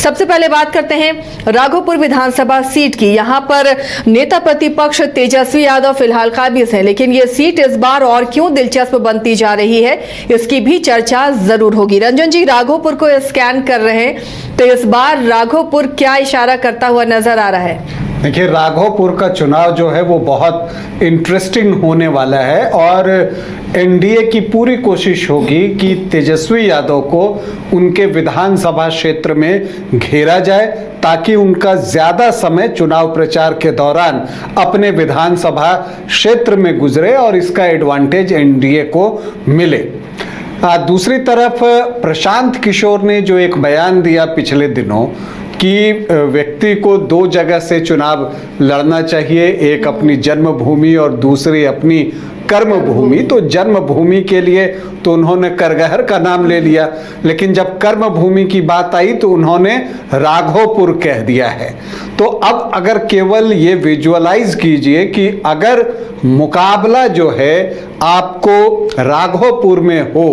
सबसे पहले बात करते हैं राघोपुर विधानसभा सीट की। यहां पर नेता प्रतिपक्ष तेजस्वी यादव फिलहाल काबिज हैं, लेकिन ये सीट इस बार और क्यों दिलचस्प बनती जा रही है, इसकी भी चर्चा जरूर होगी। रंजन जी राघोपुर को स्कैन कर रहे हैं, तो इस बार राघोपुर क्या इशारा करता हुआ नजर आ रहा है? देखिए, राघोपुर का चुनाव जो है वो बहुत इंटरेस्टिंग होने वाला है और एनडीए की पूरी कोशिश होगी कि तेजस्वी यादव को उनके विधानसभा क्षेत्र में घेरा जाए ताकि उनका ज़्यादा समय चुनाव प्रचार के दौरान अपने विधानसभा क्षेत्र में गुजरे और इसका एडवांटेज एनडीए को मिले। दूसरी तरफ प्रशांत किशोर ने जो एक बयान दिया पिछले दिनों कि व्यक्ति को दो जगह से चुनाव लड़ना चाहिए, एक अपनी जन्मभूमि और दूसरी अपनी कर्मभूमि। तो जन्मभूमि के लिए तो उन्होंने करगहर का नाम ले लिया, लेकिन जब कर्मभूमि की बात आई तो उन्होंने राघोपुर कह दिया है। तो अब अगर केवल ये विजुअलाइज कीजिए कि अगर मुकाबला जो है आपको राघोपुर में हो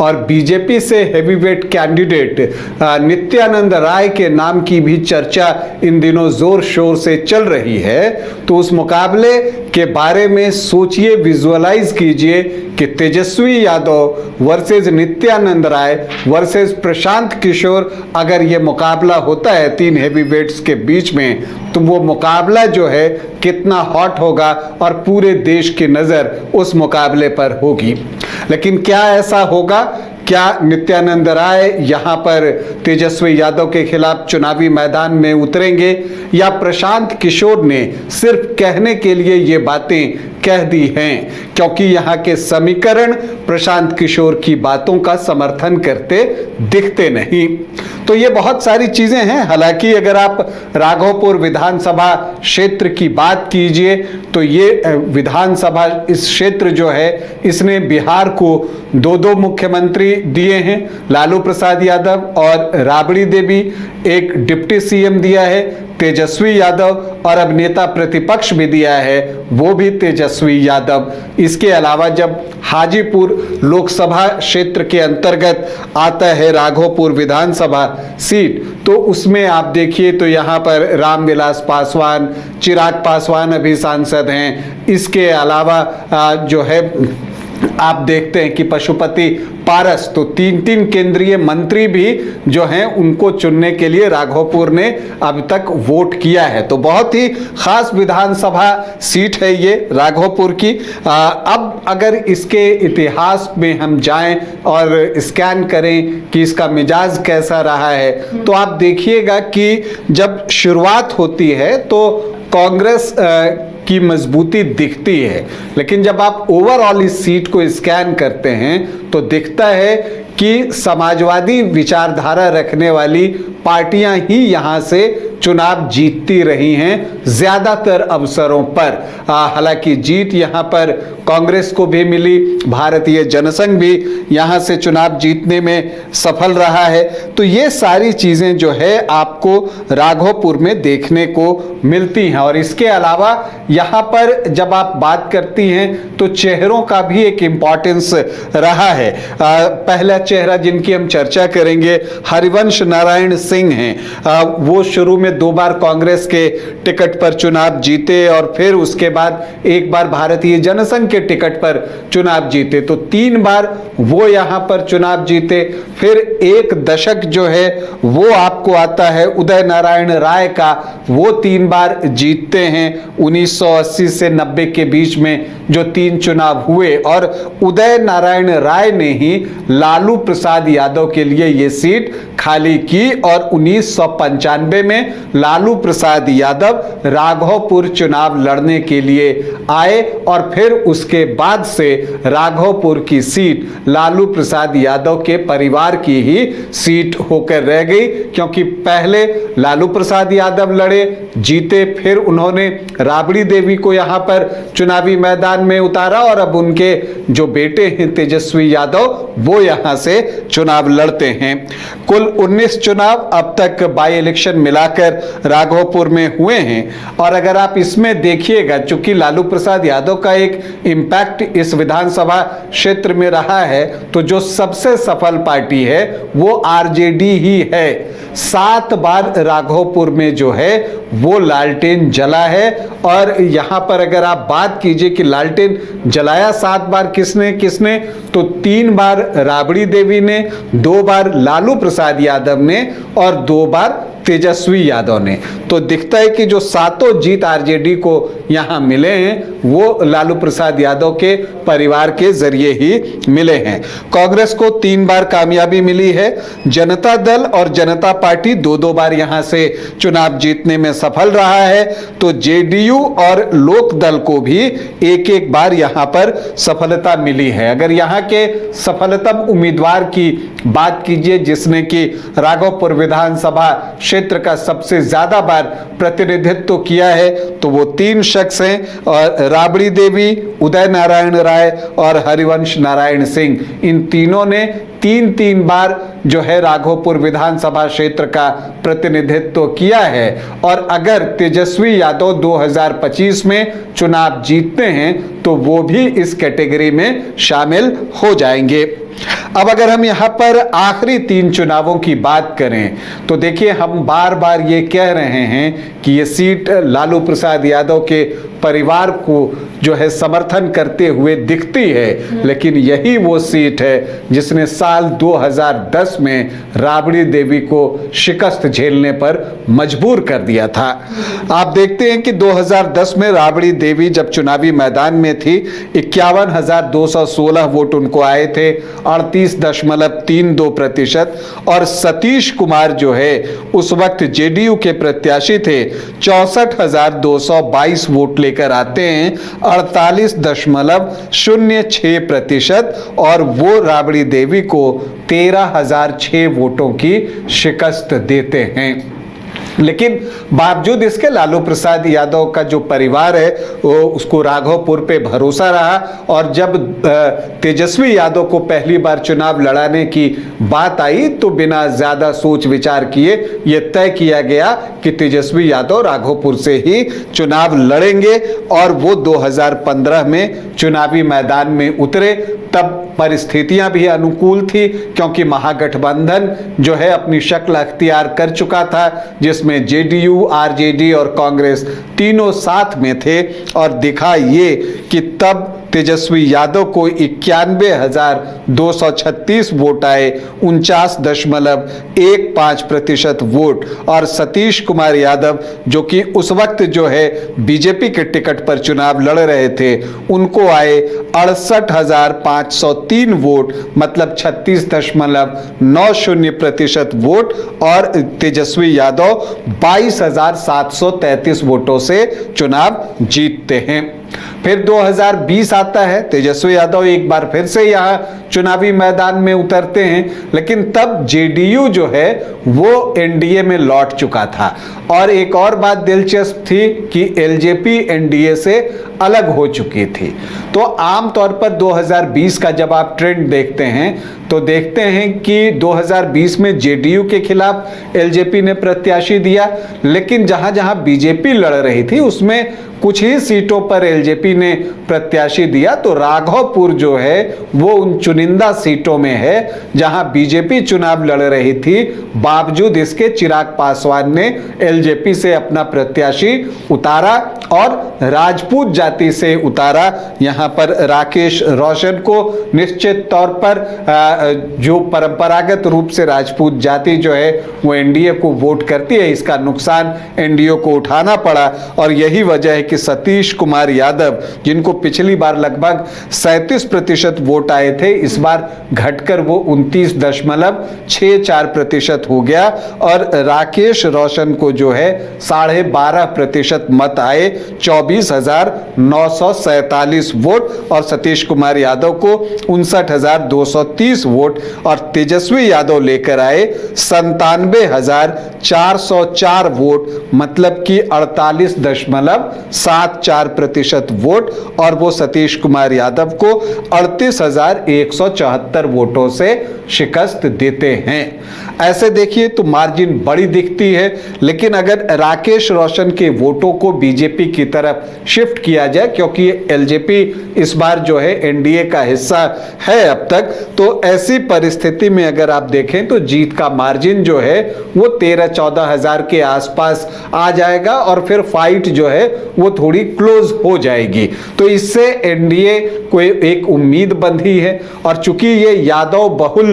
और बीजेपी से हेवीवेट कैंडिडेट नित्यानंद राय के नाम की भी चर्चा इन दिनों जोर शोर से चल रही है, तो उस मुकाबले के बारे में सोचिए, विजुअलाइज कीजिए कि तेजस्वी यादव वर्सेस नित्यानंद राय वर्सेस प्रशांत किशोर, अगर ये मुकाबला होता है तीन हेवीवेट्स के बीच में, तो वो मुकाबला जो है कितना हॉट होगा और पूरे देश की नज़र उस मुकाबले पर होगी। लेकिन क्या ऐसा होगा? क्या नित्यानंद राय यहाँ पर तेजस्वी यादव के खिलाफ चुनावी मैदान में उतरेंगे या प्रशांत किशोर ने सिर्फ कहने के लिए ये बातें कह दी हैं, क्योंकि यहाँ के समीकरण प्रशांत किशोर की बातों का समर्थन करते दिखते नहीं। तो ये बहुत सारी चीजें हैं। हालांकि अगर आप राघोपुर विधानसभा क्षेत्र की बात कीजिए तो ये विधानसभा इस क्षेत्र जो है इसने बिहार को दो मुख्यमंत्री दिए हैं, लालू प्रसाद यादव और राबड़ी देवी, एक डिप्टी सीएम दिया है तेजस्वी यादव, और अब नेता प्रतिपक्ष भी दिया है, वो भी तेजस्वी यादव। इसके अलावा जब हाजीपुर लोकसभा क्षेत्र के अंतर्गत आता है राघोपुर विधानसभा सीट, तो उसमें आप देखिए तो यहाँ पर रामविलास पासवान, चिराग पासवान अभी सांसद हैं। इसके अलावा जो है आप देखते हैं कि पशुपति पारस, तो तीन केंद्रीय मंत्री भी जो हैं उनको चुनने के लिए राघोपुर ने अब तक वोट किया है। तो बहुत ही खास विधानसभा सीट है ये राघोपुर की। अब अगर इसके इतिहास में हम जाएं और स्कैन करें कि इसका मिजाज कैसा रहा है, तो आप देखिएगा कि जब शुरुआत होती है तो कांग्रेस की मजबूती दिखती है, लेकिन जब आप ओवरऑल इस सीट को स्कैन करते हैं तो दिखता है कि समाजवादी विचारधारा रखने वाली पार्टियां ही यहां से चुनाव जीतती रही हैं ज्यादातर अवसरों पर। हालांकि जीत यहां पर कांग्रेस को भी मिली, भारतीय जनसंघ भी यहां से चुनाव जीतने में सफल रहा है। तो ये सारी चीजें जो है आपको राघोपुर में देखने को मिलती हैं। और इसके अलावा यहां पर जब आप बात करती हैं तो चेहरों का भी एक इम्पॉर्टेंस रहा है। पहला चेहरा जिनकी हम चर्चा करेंगे हरिवंश नारायण सिंह हैं। वो शुरू में 2 बार कांग्रेस के टिकट पर चुनाव जीते और फिर उसके बाद एक बार भारतीय जनसंघ के टिकट पर चुनाव जीते, तो 3 बार वो यहां पर चुनाव जीते। फिर एक दशक जो है वो आपको आता है उदय नारायण राय का, वो 3 बार जीतते हैं 1980 से 90 के बीच में जो 3 चुनाव हुए, और उदय नारायण राय ने ही लालू प्रसाद यादव के लिए ये सीट खाली की और 1995 में लालू प्रसाद यादव राघोपुर चुनाव लड़ने के लिए आए और फिर उसके बाद से राघोपुर की सीट लालू प्रसाद यादव के परिवार की ही सीट होकर रह गई, क्योंकि पहले लालू प्रसाद यादव लड़े, जीते, फिर उन्होंने राबड़ी देवी को यहां पर चुनावी मैदान में उतारा और अब उनके जो बेटे हैं तेजस्वी यादव वो यहां से चुनाव लड़ते हैं। कुल 19 चुनाव अब तक बाई इलेक्शन मिलाकर राघोपुर में हुए हैं और अगर आप इसमें देखिएगा, चूंकि लालू प्रसाद यादव का एक इम्पैक्ट इस विधानसभा क्षेत्र में रहा है, तो जो सबसे सफल पार्टी है वो आरजेडी ही है। 7 बार राघोपुर में जो है वो लालटेन जला है और यहां पर अगर आप बात कीजिए कि लालटेन जलाया 7 बार किसने किसने, तो 3 बार राबड़ी देवी ने, 2 बार लालू प्रसाद यादव ने और 2 बार तेजस्वी यादव ने। तो दिखता है कि जो 7 जीत आरजेडी को यहां मिले हैं वो लालू प्रसाद यादव के परिवार के जरिए ही मिले हैं। कांग्रेस को 3 बार कामयाबी मिली है। जनता दल और जनता पार्टी 2-2 बार यहां से चुनाव जीतने में सफल रहा है। तो जेडीयू और लोक दल को भी 1-1 बार यहां पर सफलता मिली है। अगर यहां के सफलतम उम्मीदवार की बात कीजिए जिसने कि राघोपुर विधानसभा क्षेत्र का सबसे ज्यादा बार प्रतिनिधित्व किया है, तो वो 3 शख्स हैं और राबड़ी देवी, उदय नारायण राय और हरिवंश नारायण सिंह। इन तीनों ने 3-3 बार जो है राघोपुर विधानसभा क्षेत्र का प्रतिनिधित्व किया है। और अगर तेजस्वी यादव 2025 में चुनाव जीतते हैं तो वो भी इस कैटेगरी में शामिल हो जाएंगे। अब अगर हम यहां पर आखिरी 3 चुनावों की बात करें तो देखिए, हम बार बार ये कह रहे हैं कि ये सीट लालू प्रसाद यादव के परिवार को जो है समर्थन करते हुए दिखती है, लेकिन यही वो सीट है जिसने साल 2010 में राबड़ी देवी को शिकस्त झेलने पर मजबूर कर दिया था। आप देखते हैं कि 2010 में राबड़ी देवी जब चुनावी मैदान में थी 51,216 वोट उनको आए थे, 38.32%। और सतीश कुमार जो है उस वक्त जेडीयू के प्रत्याशी थे, 64,222 वोट लेकर आते हैं, 48.06%। और वो राबड़ी देवी को 13,006 वोटों की शिकस्त देते हैं। लेकिन बावजूद इसके लालू प्रसाद यादव का जो परिवार है वो उसको राघोपुर पे भरोसा रहा और जब तेजस्वी यादव को पहली बार चुनाव लड़ाने की बात आई तो बिना ज्यादा सोच विचार किए ये तय किया गया कि तेजस्वी यादव राघोपुर से ही चुनाव लड़ेंगे। और वो 2015 में चुनावी मैदान में उतरे। तब परिस्थितियां भी अनुकूल थी क्योंकि महागठबंधन जो है अपनी शक्ल अख्तियार कर चुका था, जिसमें जेडीयू, आरजेडी और कांग्रेस तीनों साथ में थे। और दिखा ये कि तब तेजस्वी यादव को 91,236 वोट आए, 49.15% वोट। और सतीश कुमार यादव जो कि उस वक्त जो है बीजेपी के टिकट पर चुनाव लड़ रहे थे, उनको आए 68,503 वोट, मतलब 36.90% वोट। और तेजस्वी यादव 22,733 वोटों से चुनाव जीतते हैं। फिर 2020 आता है, तेजस्वी यादव एक बार फिर से यहां चुनावी मैदान में उतरते हैं, लेकिन तब जेडीयू जो है वो एनडीए में लौट चुका था। और एक और बात दिलचस्प थी कि एलजेपी एनडीए से अलग हो चुकी थी। तो आमतौर पर 2020 का जब आप ट्रेंड देखते हैं तो देखते हैं कि 2020 में जेडीयू के खिलाफ एलजेपी ने प्रत्याशी दिया, लेकिन जहां जहां बीजेपी लड़ रही थी उसमें कुछ ही सीटों पर एलजेपी ने प्रत्याशी दिया। तो राघोपुर जो है वो उन चुनिंदा सीटों में है जहां बीजेपी चुनाव लड़ रही थी, बावजूद इसके चिराग पासवान ने एलजेपी से अपना प्रत्याशी उतारा और राजपूत जाति से उतारा। यहां पर राकेश रोशन को निश्चित तौर पर जो परंपरागत रूप से राजपूत जाति जो है वो एनडीए को वोट करती है, इसका नुकसान एनडीए को उठाना पड़ा। और यही वजह है कि सतीश कुमार यादव, जिनको पिछली बार लगभग 37% वोट आए थे, इस बार घटकर वो 29.64% हो गया। और राकेश रोशन को जो है 12.5% मत आए, 24,947 वोट। और सतीश कुमार यादव को 59,230 वोट। और तेजस्वी यादव लेकर आए 97,404 वोट, मतलब कि 48.7 0.74% वोट और वो सतीश कुमार यादव को 38,174 वोटों से शिकस्त देते हैं। ऐसे देखिए तो मार्जिन बड़ी दिखती है, लेकिन अगर राकेश रोशन के वोटों को बीजेपी की तरफ शिफ्ट किया जाए, क्योंकि एलजेपी इस बार जो है एनडीए का हिस्सा है अब तक, तो ऐसी परिस्थिति में अगर आप देखें तो जीत का मार्जिन जो है वो 13-14 हजार के आसपास आ जाएगा और फिर फाइट जो है वो थोड़ी क्लोज हो जाएगी। तो इससे एनडीए को एक उम्मीद बंधी है। और चूंकि ये यादव बहुल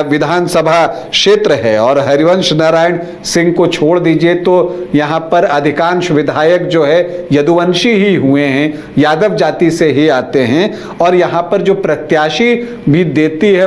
विधानसभा क्षेत्र है और हरिवंश नारायण सिंह को छोड़ दीजिए तो यहां पर अधिकांश विधायक जो है यदुवंशी ही हुए हैं, यादव जाति से ही आते हैं। और यहां पर जो प्रत्याशी भी देती है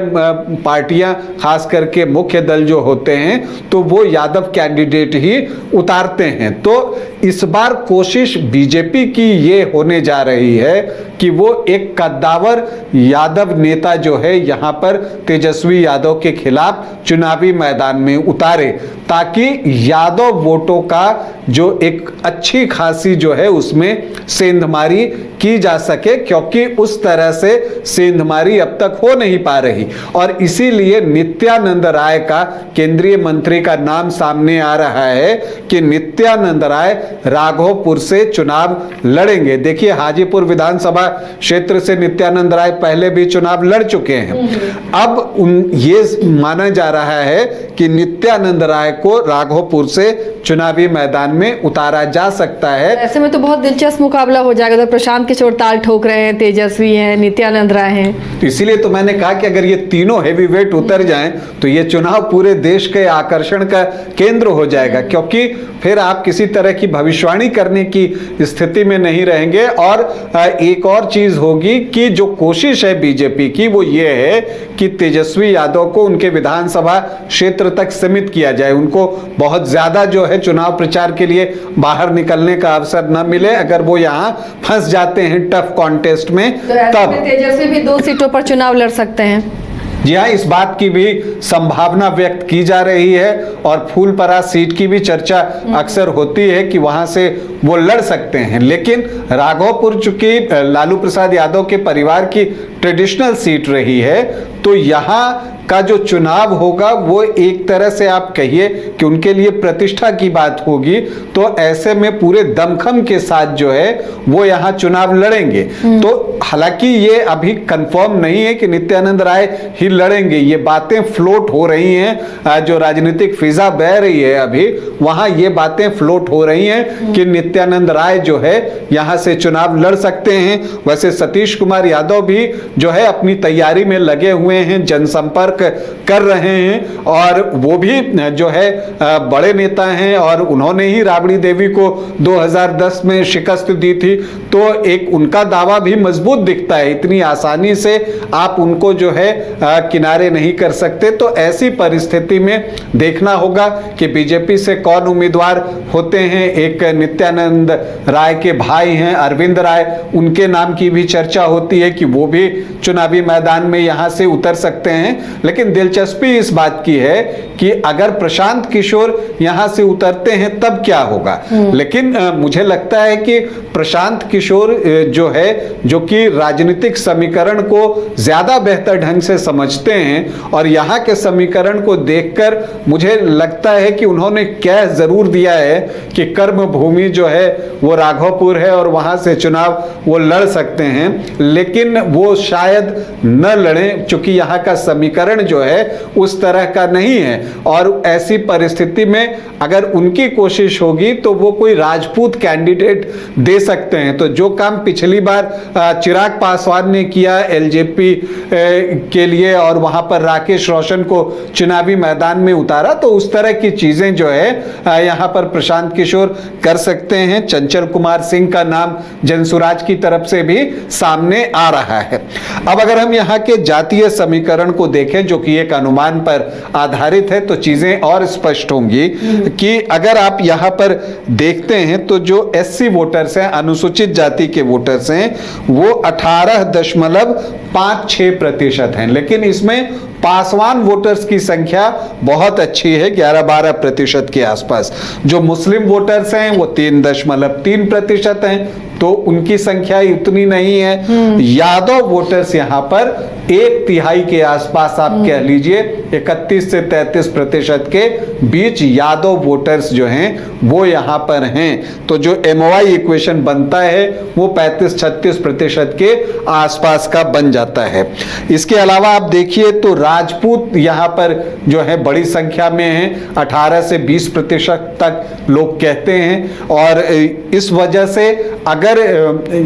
पार्टियां, खास करके मुख्य दल जो होते हैं, तो वो यादव कैंडिडेट ही उतारते हैं। तो इस बार कोशिश बीजेपी की ये होने जा रही है कि वो एक कद्दावर यादव नेता जो है यहां पर तेजस्वी यादव के खिलाफ चुनावी मैदान में उतारे, ताकि यादव वोटों का जो एक अच्छी खासी जो है उसमें सेंधमारी की जा सके, क्योंकि उस तरह से सेंधमारी अब तक हो नहीं पा रही। और इसीलिए नित्यानंद राय का, केंद्रीय मंत्री का नाम सामने आ रहा है कि नित्यानंद राय राघोपुर से चुनाव लड़ेंगे। देखिए हाजीपुर विधानसभा क्षेत्र से नित्यानंद राय पहले भी चुनाव लड़ चुके हैं। अब ये माना जा रहा है कि नित्यानंद राय को राघोपुर से चुनावी मैदान में उतारा जा सकता है। ऐसे में तो बहुत दिलचस्प मुकाबला हो जाएगा। तो प्रशांत किशोर ताल ठोक रहे हैं, तेजस्वी हैं, नित्यानंद राय हैं। इसीलिए तो मैंने कहा कि अगर ये तीनों हेवीवेट उतर जाएं तो ये चुनाव पूरे देश के आकर्षण का केंद्र हो जाएगा, क्योंकि फिर आप किसी तरह की भविष्यवाणी करने की स्थिति में नहीं रहेंगे। और एक और चीज होगी कि जो कोशिश है बीजेपी की वो ये है कि तेजस्वी यादव को उनके विधानसभा क्षेत्र तक सीमित किया जाए, उनको बहुत ज्यादा जो है चुनाव प्रचार के लिए बाहर निकलने का अवसर न मिले। अगर वो यहाँ फंस जाते हैं टफ कॉन्टेस्ट में, तो तब तेजस्वी भी 2 सीटों पर चुनाव लड़ सकते हैं। जी हाँ, इस बात की भी संभावना व्यक्त की जा रही है और फूलपरा सीट की भी चर्चा अक्सर होती है कि वहां से वो लड़ सकते हैं। लेकिन राघोपुर चूंकि लालू प्रसाद यादव के परिवार की ट्रेडिशनल सीट रही है, तो यहाँ का जो चुनाव होगा वो एक तरह से आप कहिए कि उनके लिए प्रतिष्ठा की बात होगी। तो ऐसे में पूरे दमखम के साथ जो है वो यहाँ चुनाव लड़ेंगे। तो हालांकि ये अभी कंफर्म नहीं है कि नित्यानंद राय ही लड़ेंगे, ये बातें फ्लोट हो रही हैं, जो राजनीतिक फिजा बह रही है अभी वहां ये बातें फ्लोट हो रही हैं कि नित्यानंद राय जो है यहाँ से चुनाव लड़ सकते हैं। वैसे सतीश कुमार यादव भी जो है अपनी तैयारी में लगे हुए हैं, जनसंपर्क कर रहे हैं और वो भी जो है बड़े नेता हैं और उन्होंने ही राबड़ी देवी को 2010 में शिकस्त दी थी। तो एक उनका दावा भी मजबूत दिखता है, इतनी आसानी से आप उनको जो है किनारे नहीं कर सकते। तो ऐसी परिस्थिति में देखना होगा कि बीजेपी से कौन उम्मीदवार होते हैं। एक नित्यानंद राय के भाई हैं अरविंद राय, उनके नाम की भी चर्चा होती है कि वो भी चुनावी मैदान में यहां से उतर सकते हैं। लेकिन दिलचस्पी इस बात की है कि अगर प्रशांत किशोर यहां से उतरते हैं तब क्या होगा। लेकिन मुझे लगता है कि प्रशांत किशोर जो है, जो कि राजनीतिक समीकरण को ज्यादा बेहतर ढंग से समझते हैं और यहां के समीकरण को देखकर मुझे लगता है कि उन्होंने कह जरूर दिया है कि कर्म भूमि जो है वो राघोपुर है और वहां से चुनाव वो लड़ सकते हैं। लेकिन वो शायद न लड़ें, क्योंकि यहाँ का समीकरण जो है उस तरह का नहीं है। और ऐसी परिस्थिति में अगर उनकी कोशिश होगी तो वो कोई राजपूत कैंडिडेट दे सकते हैं। तो जो काम पिछली बार चिराग पासवान ने किया एलजेपी के लिए और वहां पर राकेश रोशन को चुनावी मैदान में उतारा, तो उस तरह की चीजें जो है यहां पर प्रशांत किशोर कर सकते हैं। चंचल कुमार सिंह का नाम जनसुराज की तरफ से भी सामने आ रहा है। अब अगर हम यहाँ के जातीय समीकरण को देखें देखें, जो कि एक अनुमान पर आधारित है, तो चीजें और स्पष्ट होंगी कि अगर आप यहाँ पर देखते हैं तो जो एससी वोटर्स हैं, अनुसूचित जाति के वोटर्स हैं, वो 18.56% हैं, लेकिन इसमें पासवान वोटर्स की संख्या बहुत अच्छी है, 11-12% के आसपास। जो मुस्लिम वोटर्स हैं वो 3.3% हैं, तो उनकी संख्या इतनी नहीं है। यादव वोटर्स यहाँ पर 1/3 के आसपास आप कह लीजिए, 31 से 33% के बीच यादव वोटर्स जो हैं वो यहाँ पर हैं। तो जो एमओआई इक्वेशन बनता है वो 35-36% के आसपास का बन जाता है। इसके अलावा आप देखिए तो राजपूत यहाँ पर जो है बड़ी संख्या में हैं, 18 से 20% तक लोग कहते हैं। और इस वजह से अगर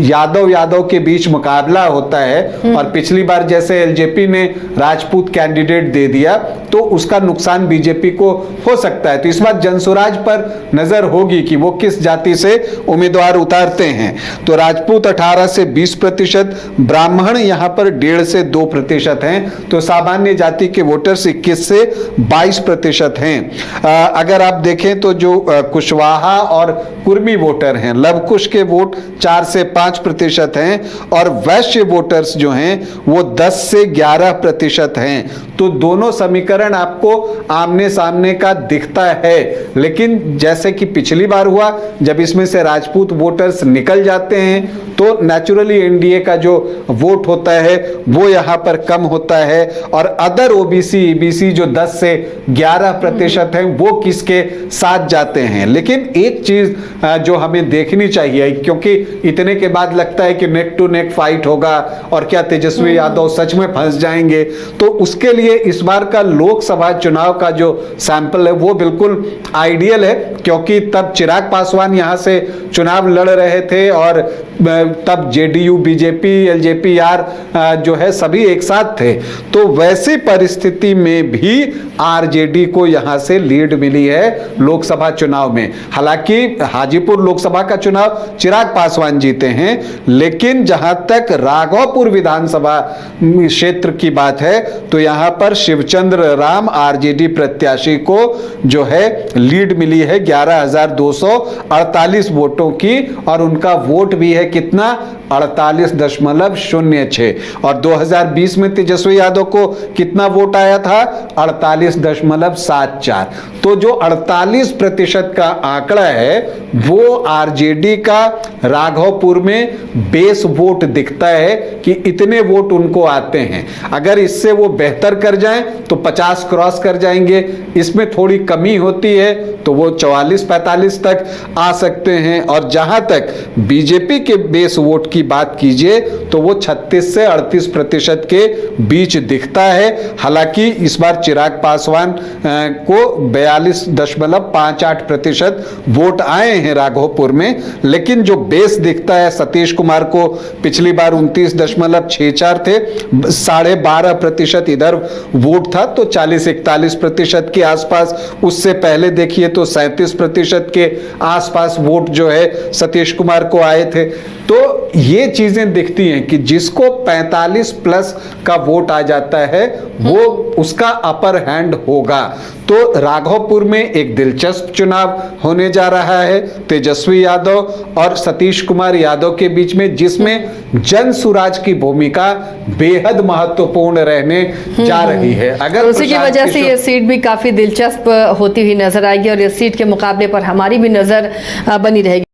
यादव के बीच मुकाबला होता है और पिछली बार जैसे एलजेपी ने राजपूत कैंडिडेट दे दिया तो उसका नुकसान बीजेपी को हो सकता है। तो इस बार जनसुराज पर नजर होगी कि वो किस जाति से उम्मीदवार उतारते हैं। तो राजपूत 18 से 20%, ब्राह्मण यहां पर 1.5 से 2% हैं। तो सामान्य जाति के वोटर्स 21 से 22% हैं। अगर आप देखें तो जो कुशवाहा और कुर्मी वोटर हैं, लवकुश के वोट 4 से 5% हैं और वैश्य वोटर्स जो हैं वो 10 से 11% हैं। तो दोनों समीकरण आपको आमने सामने का दिखता है, लेकिन जैसे कि पिछली बार हुआ, जब इसमें से राजपूत वोटर्स निकल जाते हैं तो नेचुरली एनडीए का जो वोट होता है वो यहां पर कम होता है और अदर ओबीसी ईबीसी जो 10 से 11% हैं वो किसके साथ जाते हैं। लेकिन एक चीज जो हमें देखनी चाहिए, क्योंकि इतने के बाद लगता है कि नेक टू नेक फाइट होगा और क्या तेजस्वी यादव सच में फंस जाएंगे, तो उसके लिए इस बार का लोकसभा चुनाव का जो सैंपल है वो बिल्कुल आइडियल है, क्योंकि तब चिराग पासवान यहां से चुनाव लड़ रहे थे और तब जेडीयू, बीजेपी, एलजेपी-आर जो है सभी एक साथ थे। तो वैसी परिस्थिति में भी आरजेडी को यहां से लीड मिली है लोकसभा चुनाव में। हालांकि हाजीपुर लोकसभा का चुनाव चिराग पासवान जीते हैं, लेकिन जहां तक राघोपुर विधानसभा क्षेत्र की बात है तो यहां पर शिवचंद्र राम आरजेडी प्रत्याशी को जो है लीड मिली है 11,248 वोटों की, और उनका वोट भी है कितना, 48.06। और 2020 में तेजस्वी यादव को कितना वोट आया था, 48.74। तो जो 48% का आंकड़ा है वो आरजेडी का राघोपुर में बेस वोट दिखता है कि इतने वोट उनको आते हैं। अगर इससे वो बेहतर कर जाएं तो 50 क्रॉस कर जाएंगे, इसमें थोड़ी कमी होती है तो वो 44-45 तक आ सकते हैं। और जहां तक बीजेपी के बेस वोट की बात कीजिए तो वो 36 से 38% के बीच दिखता है। हालांकि इस बार चिराग पासवान को 42.58% वोट आए हैं राघोपुर में, लेकिन जो बेस दिखता है सतीश कुमार को पिछली बार 29.64 थे, 12.5% इधर वोट था, तो 40-41% के आसपास। उससे पहले देखिए तो 37% के आसपास वोट जो है सतीश कुमार को आए थे। तो ये चीजें दिखती हैं कि जिसको 45+ का वोट आ जाता है वो उसका अपर हैंड होगा। तो राघोपुर में एक दिलचस्प चुनाव होने जा रहा है तेजस्वी यादव और सतीश कुमार यादव के बीच में, जिसमें जनसुराज की भूमिका बेहद महत्वपूर्ण रहने जा रही है। अगर उसी की वजह से ये सीट भी काफी दिलचस्प होती हुई नजर आएगी और इस सीट के मुकाबले पर हमारी भी नजर बनी रहेगी।